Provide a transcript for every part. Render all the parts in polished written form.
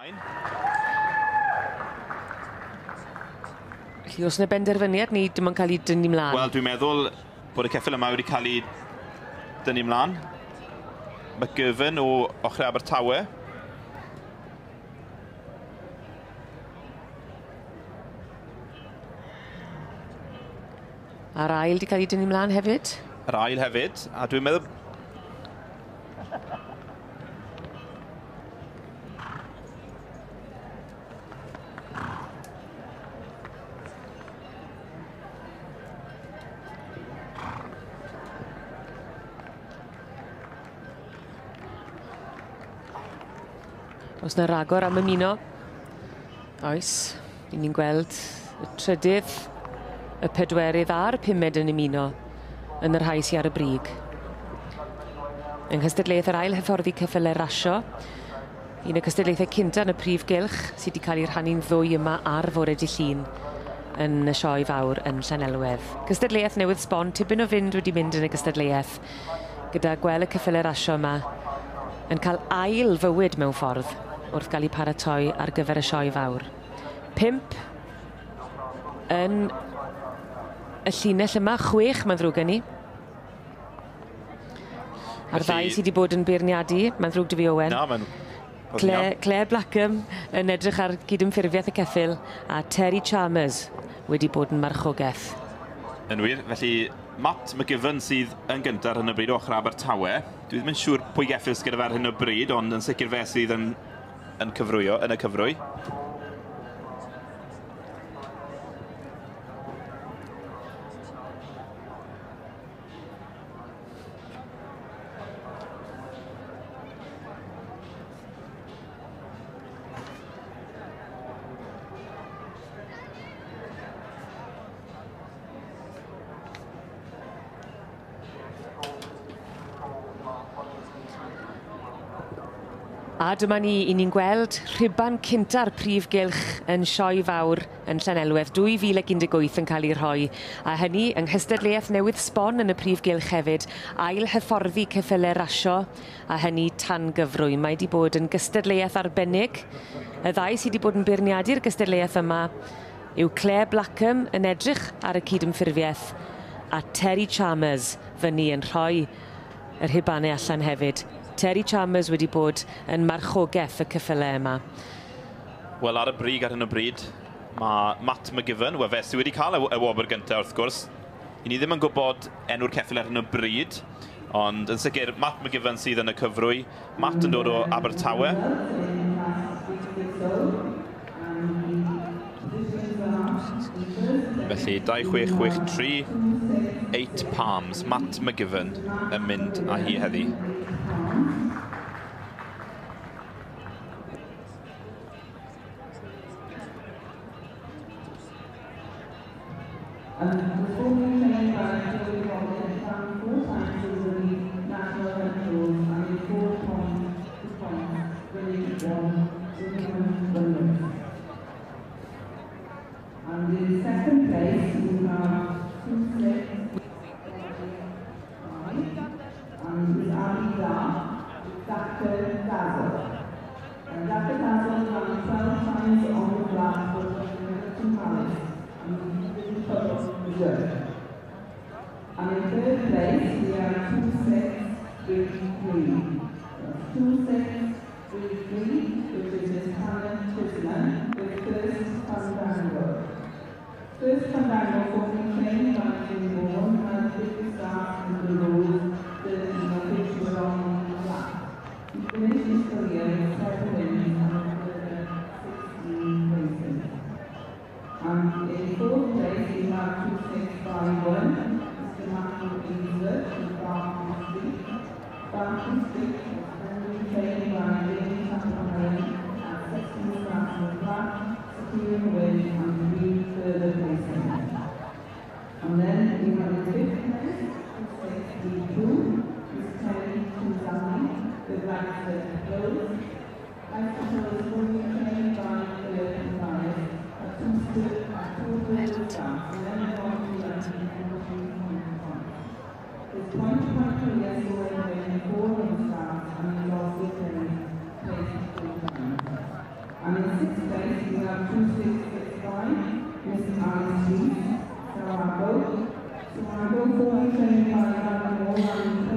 Felly, oes yna benderfyniad neu dim ond cael ei dynnu mlaen? Wel, dwi'n meddwl bod y ceffyl yma wedi cael ei dynnu mlaen. McGovern o ochr Abertawe. A'r ail wedi cael ei dynnu mlaen hefyd? Yr ail hefyd, a dwi'n meddwl... Oes yna ragor am ymuno? Oes. Ni'n gweld y trydydd, y pedwerydd a'r pumed yn ymuno yn yr rhai sydd ar y brig. Yng nghystadleuaeth yr ail hyfforddi ceffylau rasio. Un y cystadleuaethau cynta yn y prif gylch sydd wedi cael ei rhannu'n ddwy yma ar fore Dydd Llun yn y sioe fawr yn Llanelwedd. Cystadleuaeth newydd sbon, tipyn o fynd wedi mynd yn y cystadleuaeth gyda gweld y ceffylau rasio yma yn cael ail fywyd mewn ffordd wrth gael ei paratoi ar gyfer y sioe fawr. 5 yn y llinell yma, 6 mae'n ddrwg gen i. A'r ddau sydd wedi bod yn beirniadu, mae'n ddrwg dy fi Owen. Na, mae'n... Claire Blackham yn edrych ar gydymffurfiaeth y ceffyl a Terry Chalmers wedi bod yn marchogaeth. Yn wir, felly Matt McGovern sydd yn gyntaf ar hyn o bryd o ochr Abertawe. Dwi ddim yn siŵr pwy geffyl sydd gyda fe ar hyn o bryd, ond yn sicr fe sydd yn cyfrwyo, yn y cyfrwy. A dyma ni, i ni'n gweld rhiban cynta'r prif gylch yn sioe fawr yn Llanelwedd 2018 yn cael ei rhoi. A hynny yng nghystadleuaeth newydd sbon yn y prif gylch hefyd, ail hyfforddi ceffylau rasio, a hynny tan gyfrwy. Mae wedi bod yn gystadleuaeth arbennig. Y ddau sydd wedi bod yn beirniadu'r gystadleuaeth yma yw Claire Blackham yn edrych ar y cydymffurfiaeth a Terry Chalmers fyny yn rhoi yr rhibanau allan hefyd. Terry Chalmers wedi bod yn marchogaeth y ceffylau yma. Wel, ar y brig ar hyn o bryd, mae Matt McGovern, fe sydd wedi cael y wobr gyntaf wrth gwrs. I ni ddim yn gwybod enw'r ceffyl ar hyn o bryd, ond yn sicr Matt McGovern sydd yn y cyfrwy. Matt yn dod o Abertawe. Felly 2663, 8 palms. Matt McGovern yn mynd â hi heddi.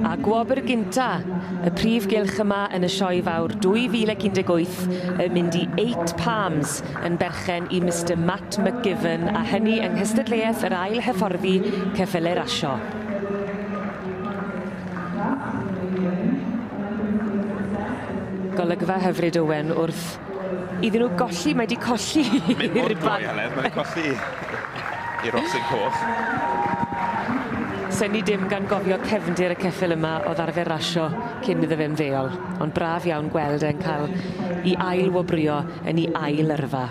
A gwobr gynta, y prif gylch yma yn y sioe fawr 2018 yn mynd i 8 Palms yn berchen i Mr Matt McGiven a hynny yng nghystadleuaeth yr ail hyfforddi ceffylau rasio. Golygfa hyfryd Owen wrth iddyn nhw golli, mae wedi colli i'r ban. Mae wedi colli i'r rosyn coch. Sen ni dim gan gofio cefndir y ceffyl yma o ddarfer rasio cyn iddo fe'n ddeuol, ond braf iawn gweld e'n cael ei ail wobrio yn ei ail yrfa.